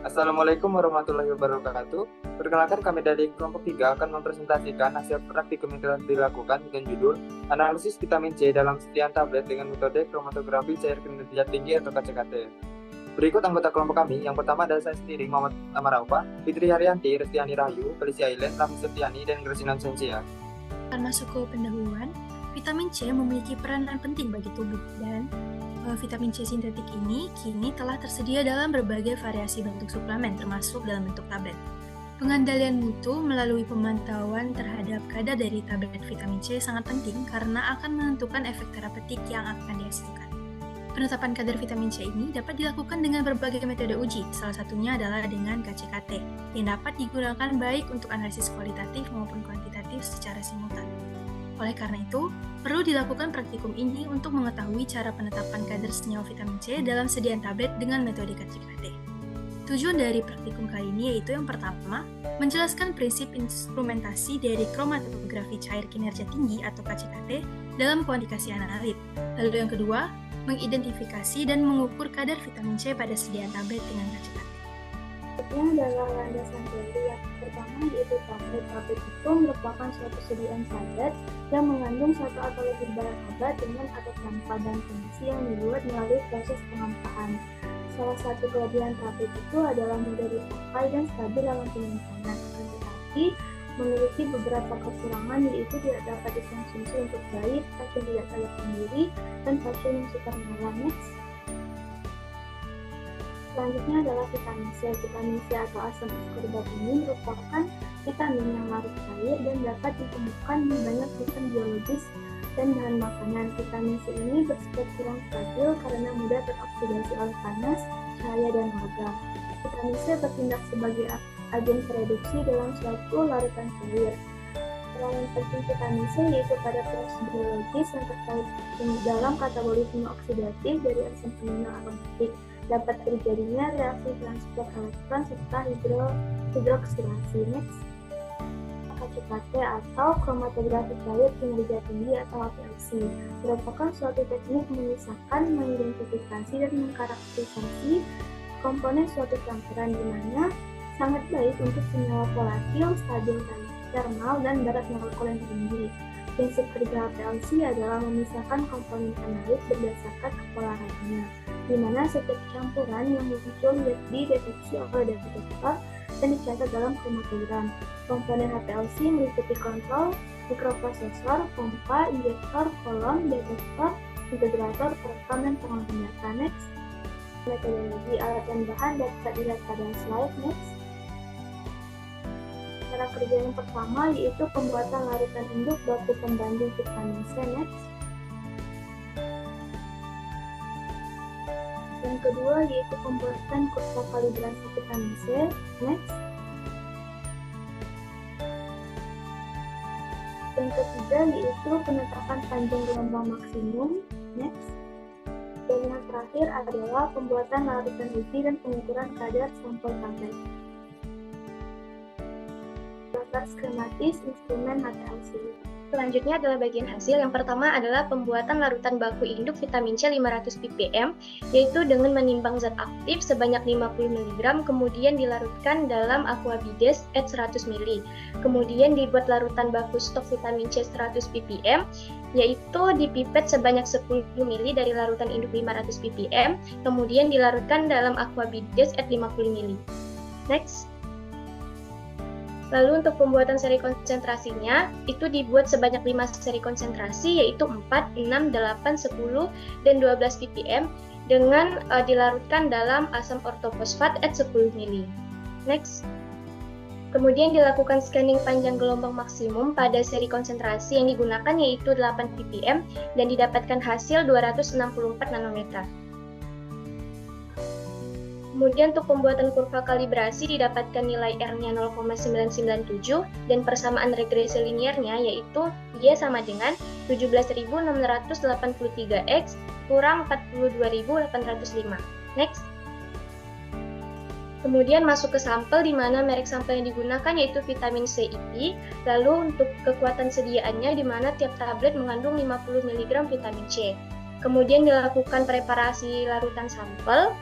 Assalamualaikum warahmatullahi wabarakatuh. Perkenalkan kami dari kelompok 3 akan mempresentasikan hasil praktikum yang telah dilakukan dengan judul Analisis Vitamin C dalam Setiap Tablet dengan metode kromatografi cair kinerja tinggi atau KCKT. Berikut anggota kelompok kami. Yang pertama adalah saya sendiri, Muhammad Amaraupa, Fitri Haryanti, Restiani Rahayu, Felicia Ailen, Raffi Septiani, dan Gresinan Sensia. Masuk ke pendahuluan, vitamin C memiliki peranan penting bagi tubuh dan vitamin C sintetik ini kini telah tersedia dalam berbagai variasi bentuk suplemen termasuk dalam bentuk tablet. Pengandalian mutu melalui pemantauan terhadap kadar dari tablet vitamin C sangat penting karena akan menentukan efek terapeutik yang akan dihasilkan. Penetapan kadar vitamin C ini dapat dilakukan dengan berbagai metode uji, salah satunya adalah dengan KCKT, yang dapat digunakan baik untuk analisis kualitatif maupun kuantitatif secara simultan. Oleh karena itu, perlu dilakukan praktikum ini untuk mengetahui cara penetapan kadar senyawa vitamin C dalam sediaan tablet dengan metode KCKT. Tujuan dari praktikum kali ini yaitu yang pertama, menjelaskan prinsip instrumentasi dari kromatografi cair kinerja tinggi atau KCKT dalam kuantifikasi analit. Lalu yang kedua, mengidentifikasi dan mengukur kadar vitamin C pada sediaan tablet dengan KCKT. Berikutnya adalah landasan teori yang pertama yaitu tablet. Tablet itu merupakan suatu sediaan tablet yang mengandung satu atau lebih barang obat dengan atau tanpa dan kondisi yang dibuat melalui proses pengampaan. Salah satu kelebihan tablet itu adalah mudah dipakai dan stabil dalam penyimpanan. Akan tetapi memiliki beberapa kekurangan yaitu tidak dapat dikonsumsi untuk bayi, pasien tidak sadar sendiri, dan pasien yang suka mengalami. Selanjutnya adalah vitamin C. Vitamin C atau asam ascorbat ini merupakan vitamin yang larut cair dan dapat ditemukan di banyak sistem biologis dan bahan makanan. Vitamin C ini bersifat kurang stabil karena mudah teroksidasi oleh panas, cahaya, dan logam. Vitamin C bertindak sebagai agen produksi dalam suatu larutan cair. Peranan penting vitamin C yaitu pada proses biologis yang terkait dalam katabolisme oksidatif dari asam amino aromatik. Dapat terjadinya reaksi transport elektron serta hidroksilasi. Next, KCKT atau kromatografi cair kinerja tinggi atau HPLC merupakan suatu teknik memisahkan, mengidentifikasi, dan mengkarakterisasi komponen suatu campuran di mana sangat baik untuk senyawa volatil, stabil termal, dan berat molekul yang tinggi. Prinsip kerja HPLC adalah memisahkan komponen analit berdasarkan kepolarannya, di mana setiap campuran yang muncul dideteksi oleh detektor dan dicatat dalam kromatogram. Komponen HPLC meliputi kontrol, mikroprosesor, pompa, injektor, kolom, detektor, integrator, perekam, dan pengolah data. Next, metodologi alat dan bahan dapat dilihat pada slide. Next, cara kerja yang pertama yaitu pembuatan larutan induk baku pembanding vitamin C. Next, yang kedua yaitu pembuatan kurva kalibrasi vitamin C. Next, yang ketiga yaitu penetapan panjang gelombang maksimum. Next, dan yang terakhir adalah pembuatan larutan uji dan pengukuran kadar sampel tablet. Gambar skematis instrumen HPLC. Selanjutnya adalah bagian hasil. Yang pertama adalah pembuatan larutan baku induk vitamin C 500 ppm, yaitu dengan menimbang zat aktif sebanyak 50 mg, kemudian dilarutkan dalam aquabides at 100 ml. Kemudian dibuat larutan baku stok vitamin C 100 ppm, yaitu dipipet sebanyak 10 ml dari larutan induk 500 ppm, kemudian dilarutkan dalam aquabides at 50 ml. Next. Lalu untuk pembuatan seri konsentrasinya, itu dibuat sebanyak 5 seri konsentrasi, yaitu 4, 6, 8, 10, dan 12 ppm, dengan dilarutkan dalam asam ortofosfat at 10 ml. Next. Kemudian dilakukan scanning panjang gelombang maksimum pada seri konsentrasi yang digunakan, yaitu 8 ppm, dan didapatkan hasil 264 nanometer. Kemudian untuk pembuatan kurva kalibrasi didapatkan nilai R-nya 0,997 dan persamaan regresi linearnya yaitu Y sama dengan 17.683X kurang 42.805. Next. Kemudian masuk ke sampel di mana merek sampel yang digunakan yaitu vitamin C IP. Lalu untuk kekuatan sediaannya di mana tiap tablet mengandung 50 mg vitamin C. Kemudian dilakukan preparasi larutan sampel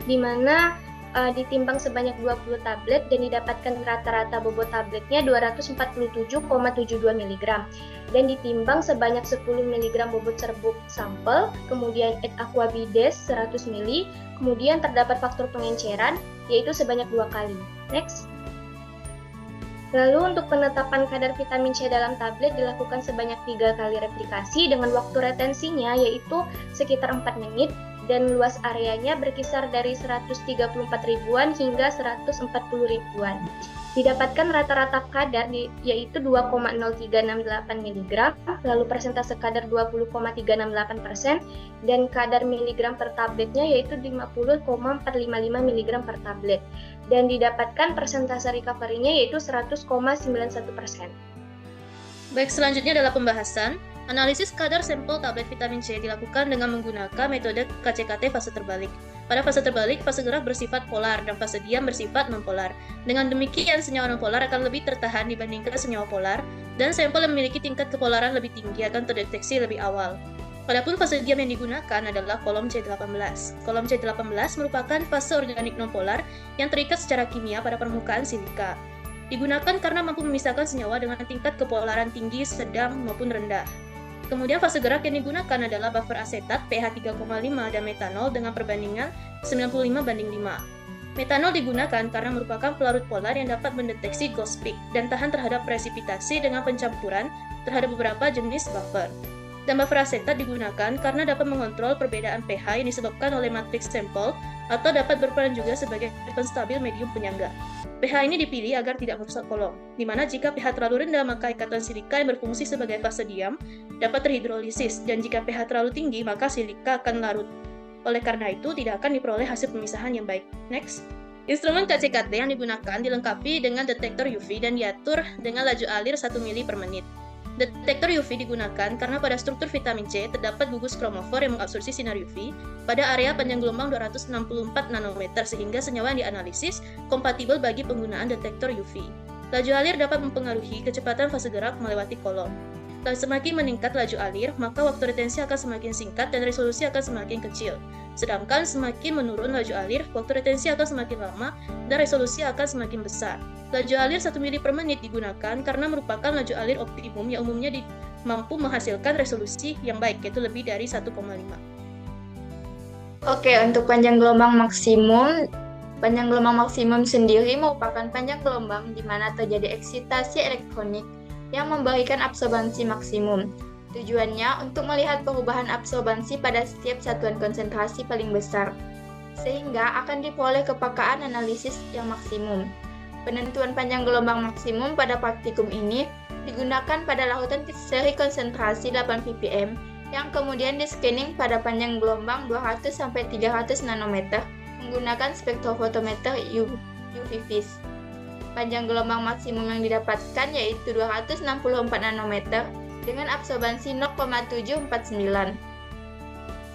di mana ditimbang sebanyak 20 tablet dan didapatkan rata-rata bobot tabletnya 247,72 mg dan ditimbang sebanyak 10 mg bobot serbuk sampel, kemudian et aqua bides 100 ml, kemudian terdapat faktor pengenceran yaitu sebanyak 2 kali. Next. Lalu untuk penetapan kadar vitamin C dalam tablet dilakukan sebanyak 3 kali replikasi dengan waktu retensinya yaitu sekitar 4 menit dan luas areanya berkisar dari 134 ribuan hingga 140 ribuan. Didapatkan rata-rata kadar yaitu 2,0368 mg, lalu persentase kadar 20,368% dan kadar miligram per tabletnya yaitu 50,455 mg per tablet. Dan didapatkan persentase recovery-nya yaitu 100,91%. Baik, selanjutnya adalah pembahasan. Analisis kadar sampel tablet vitamin C dilakukan dengan menggunakan metode KCKT fase terbalik. Pada fase terbalik, fase gerak bersifat polar dan fase diam bersifat nonpolar. Dengan demikian, senyawa nonpolar akan lebih tertahan dibandingkan senyawa polar, dan sampel yang memiliki tingkat kepolaran lebih tinggi akan terdeteksi lebih awal. Padahal fase diam yang digunakan adalah kolom C18. Kolom C18 merupakan fase organik nonpolar yang terikat secara kimia pada permukaan silika. Digunakan karena mampu memisahkan senyawa dengan tingkat kepolaran tinggi, sedang, maupun rendah. Kemudian fase gerak yang digunakan adalah buffer asetat pH 3,5 dan metanol dengan perbandingan 95:5. Metanol digunakan karena merupakan pelarut polar yang dapat mendeteksi ghost peak dan tahan terhadap presipitasi dengan pencampuran terhadap beberapa jenis buffer. Dan buffer asetat digunakan karena dapat mengontrol perbedaan pH yang disebabkan oleh matriks sampel atau dapat berperan juga sebagai penstabil medium penyangga. pH ini dipilih agar tidak merusak kolom, di mana jika pH terlalu rendah maka ikatan silika yang berfungsi sebagai fase diam dapat terhidrolisis, dan jika pH terlalu tinggi maka silika akan larut. Oleh karena itu, tidak akan diperoleh hasil pemisahan yang baik. Next. Instrumen KCKT yang digunakan dilengkapi dengan detektor UV dan diatur dengan laju alir 1 mili per menit. Detektor UV digunakan karena pada struktur vitamin C terdapat gugus kromofor yang mengabsorpsi sinar UV pada area panjang gelombang 264 nanometer sehingga senyawa yang dianalisis kompatibel bagi penggunaan detektor UV. Laju alir dapat mempengaruhi kecepatan fase gerak melewati kolom. Dan semakin meningkat laju alir, maka waktu retensi akan semakin singkat dan resolusi akan semakin kecil. Sedangkan semakin menurun laju alir, waktu retensi akan semakin lama dan resolusi akan semakin besar. Laju alir 1 mili per menit digunakan karena merupakan laju alir optimum yang umumnya mampu menghasilkan resolusi yang baik, yaitu lebih dari 1,5. Oke, untuk panjang gelombang maksimum sendiri merupakan panjang gelombang di mana terjadi eksitasi elektronik yang memberikan absorbansi maksimum. Tujuannya untuk melihat perubahan absorbansi pada setiap satuan konsentrasi paling besar, sehingga akan diperoleh kepekaan analisis yang maksimum. Penentuan panjang gelombang maksimum pada praktikum ini digunakan pada larutan seri konsentrasi 8 ppm yang kemudian di-scanning pada panjang gelombang 200-300 nanometer menggunakan spektrofotometer UV-Vis. Panjang gelombang maksimum yang didapatkan yaitu 264 nanometer dengan absorbansi 0,749.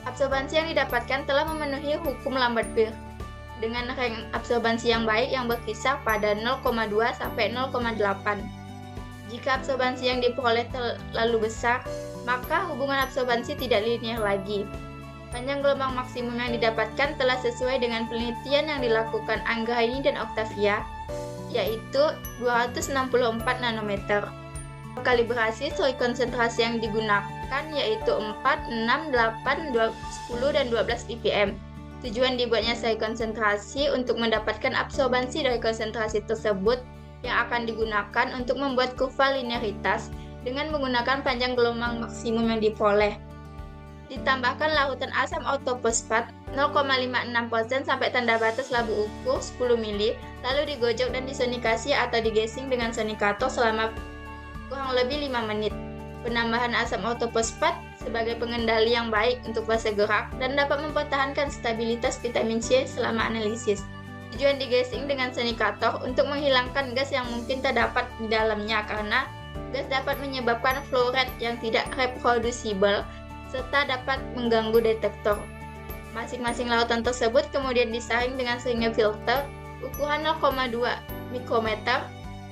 Absorbansi yang didapatkan telah memenuhi hukum Lambert-Beer dengan range absorbansi yang baik yang berkisar pada 0,2 sampai 0,8. Jika absorbansi yang diperoleh terlalu besar, maka hubungan absorbansi tidak linear lagi. Panjang gelombang maksimum yang didapatkan telah sesuai dengan penelitian yang dilakukan Anggraini dan Octavia, yaitu 264 nanometer. Kalibrasi seri konsentrasi yang digunakan yaitu 4, 6, 8, 10, dan 12 ppm. Tujuan dibuatnya seri konsentrasi untuk mendapatkan absorbansi dari konsentrasi tersebut yang akan digunakan untuk membuat kurva linearitas dengan menggunakan panjang gelombang maksimum yang diperoleh. Ditambahkan larutan asam ortofosfat 0,56% sampai tanda batas labu ukur 10 mili, lalu digojok dan disonikasi atau digasing dengan sonikator selama kurang lebih 5 menit. Penambahan asam ortofosfat sebagai pengendali yang baik untuk fase gerak dan dapat mempertahankan stabilitas vitamin C selama analisis. Tujuan digasing dengan sonikator untuk menghilangkan gas yang mungkin terdapat di dalamnya karena gas dapat menyebabkan flow rate yang tidak reproducible serta dapat mengganggu detektor. Masing-masing larutan tersebut kemudian disaring dengan seringai filter ukuran 0,2 mikrometer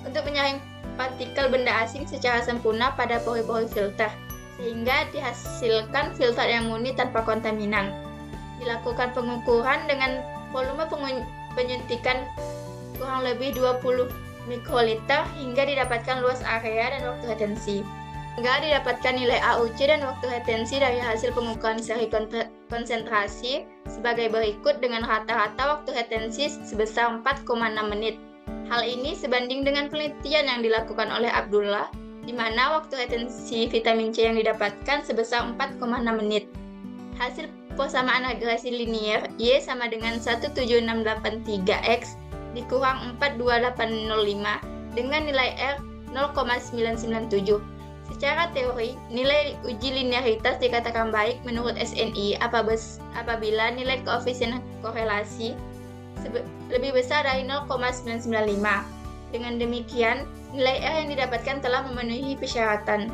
untuk menyaring partikel benda asing secara sempurna pada pori-pori filter, sehingga dihasilkan filter yang murni tanpa kontaminan. Dilakukan pengukuran dengan volume penyuntikan kurang lebih 20 mikroliter hingga didapatkan luas area dan waktu retensi. Hingga didapatkan nilai AUC dan waktu retensi dari hasil pengukuran seri konsentrasi sebagai berikut dengan rata-rata waktu retensi sebesar 4,6 menit. Hal ini sebanding dengan penelitian yang dilakukan oleh Abdullah, di mana waktu retensi vitamin C yang didapatkan sebesar 4,6 menit. Hasil persamaan regresi linier Y sama dengan 17683X dikurang 42805 dengan nilai R 0,997. Secara teori, nilai uji linearitas dikatakan baik menurut SNI apabila nilai koefisien korelasi lebih besar dari 0,995. Dengan demikian, nilai R yang didapatkan telah memenuhi persyaratan.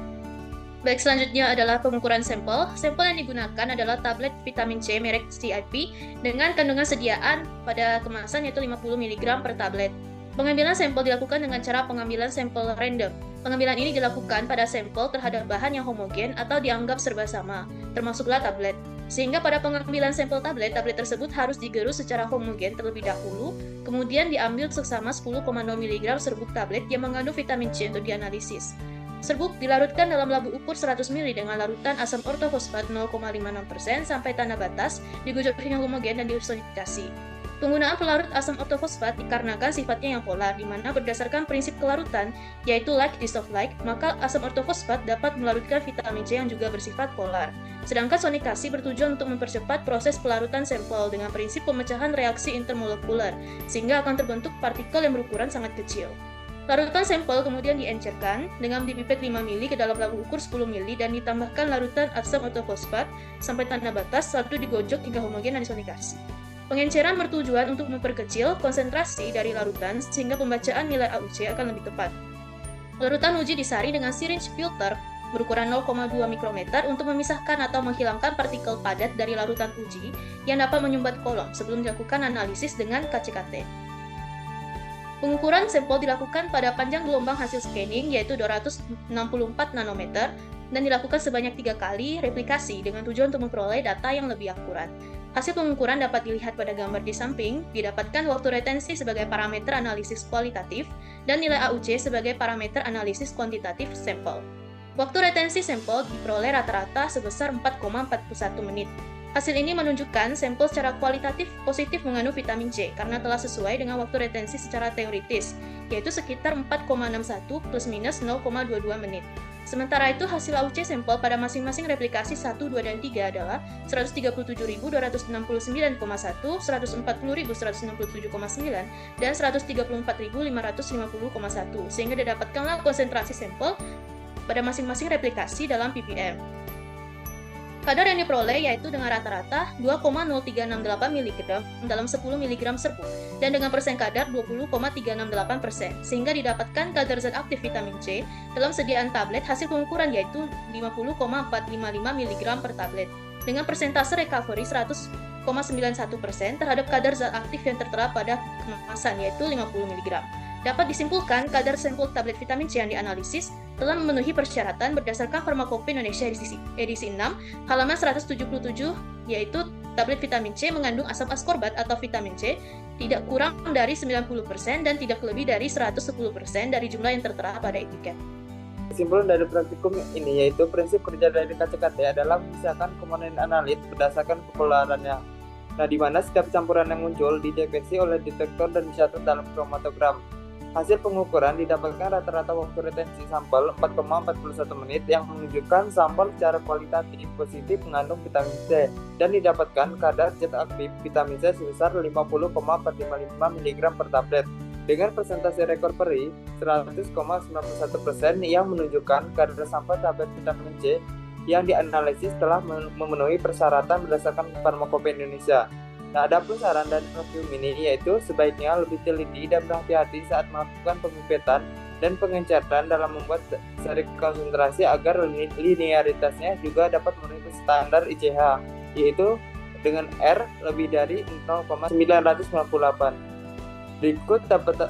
Baik, selanjutnya adalah pengukuran sampel. Sampel yang digunakan adalah tablet vitamin C merek CIP dengan kandungan sediaan pada kemasan yaitu 50 mg per tablet. Pengambilan sampel dilakukan dengan cara pengambilan sampel random. Pengambilan ini dilakukan pada sampel terhadap bahan yang homogen atau dianggap serba sama, termasuklah tablet. Sehingga pada pengambilan sampel tablet tersebut harus digerus secara homogen terlebih dahulu, kemudian diambil seksama 10,0 mg serbuk tablet yang mengandung vitamin C untuk dianalisis. Serbuk dilarutkan dalam labu ukur 100 ml dengan larutan asam ortofosfat 0,56% sampai tanda batas, digojok hingga homogen dan disonifikasi. Penggunaan pelarut asam ortofosfat dikarenakan sifatnya yang polar, di mana berdasarkan prinsip kelarutan, yaitu like dissolve like, maka asam ortofosfat dapat melarutkan vitamin C yang juga bersifat polar. Sedangkan sonikasi bertujuan untuk mempercepat proses pelarutan sampel dengan prinsip pemecahan reaksi intermolekuler, sehingga akan terbentuk partikel yang berukuran sangat kecil. Larutan sampel kemudian diencerkan dengan dipipet 5 ml ke dalam labu ukur 10 ml dan ditambahkan larutan asam ortofosfat sampai tanda batas, lalu digojok hingga homogen dan disonikasi. Pengenceran bertujuan untuk memperkecil konsentrasi dari larutan sehingga pembacaan nilai AUC akan lebih tepat. Larutan uji disaring dengan syringe filter berukuran 0,2 mikrometer untuk memisahkan atau menghilangkan partikel padat dari larutan uji yang dapat menyumbat kolom sebelum dilakukan analisis dengan KCKT. Pengukuran sampel dilakukan pada panjang gelombang hasil scanning yaitu 264 nanometer dan dilakukan sebanyak 3 kali replikasi dengan tujuan untuk memperoleh data yang lebih akurat. Hasil pengukuran dapat dilihat pada gambar di samping, didapatkan waktu retensi sebagai parameter analisis kualitatif dan nilai AUC sebagai parameter analisis kuantitatif sampel. Waktu retensi sampel diperoleh rata-rata sebesar 4,41 menit. Hasil ini menunjukkan sampel secara kualitatif positif mengandung vitamin C karena telah sesuai dengan waktu retensi secara teoritis, yaitu sekitar 4,61 plus minus 0,22 menit. Sementara itu, hasil AUC sampel pada masing-masing replikasi 1, 2, dan 3 adalah 137.269,1, 140.167,9, dan 134.550,1, sehingga didapatkanlah konsentrasi sampel pada masing-masing replikasi dalam ppm. Kadar yang diperoleh yaitu dengan rata-rata 2,0368 mg dalam 10 mg serbuk dan dengan persen kadar 20,368%, sehingga didapatkan kadar zat aktif vitamin C dalam sediaan tablet hasil pengukuran yaitu 50,455 mg per tablet dengan persentase recovery 100,91% terhadap kadar zat aktif yang tertera pada kemasan yaitu 50 mg. Dapat disimpulkan kadar sampel tablet vitamin C yang dianalisis telah memenuhi persyaratan berdasarkan Farmakope Indonesia edisi 6, halaman 177, yaitu tablet vitamin C mengandung asam askorbat atau vitamin C tidak kurang dari 90% dan tidak lebih dari 110% dari jumlah yang tertera pada etiket. Kesimpulan dari praktikum ini yaitu prinsip kerja dari KCKT adalah memisahkan komponen analit berdasarkan popularannya. Nah, di mana setiap campuran yang muncul dideteksi oleh detektor dan dicatat dalam kromatogram. Hasil pengukuran didapatkan rata-rata waktu retensi sampel 4,41 menit yang menunjukkan sampel secara kualitatif positif mengandung vitamin C dan didapatkan kadar zat aktif vitamin C sebesar 50,455 mg per tablet dengan persentase recovery 100,91% yang menunjukkan kadar sampel tablet vitamin C yang dianalisis telah memenuhi persyaratan berdasarkan Farmakope Indonesia. Nah, ada pun saran dari praktikum ini yaitu sebaiknya lebih teliti dan berhati-hati saat melakukan pemipetan dan pengenceran dalam membuat seri konsentrasi agar linearitasnya juga dapat memenuhi standar ICH, yaitu dengan R lebih dari 0,998. Berikut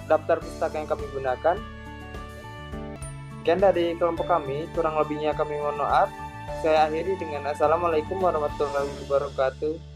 daftar pustaka yang kami gunakan. Sekian dari kelompok kami, kurang lebihnya kami mohon maaf. Saya akhiri dengan Assalamualaikum warahmatullahi wabarakatuh.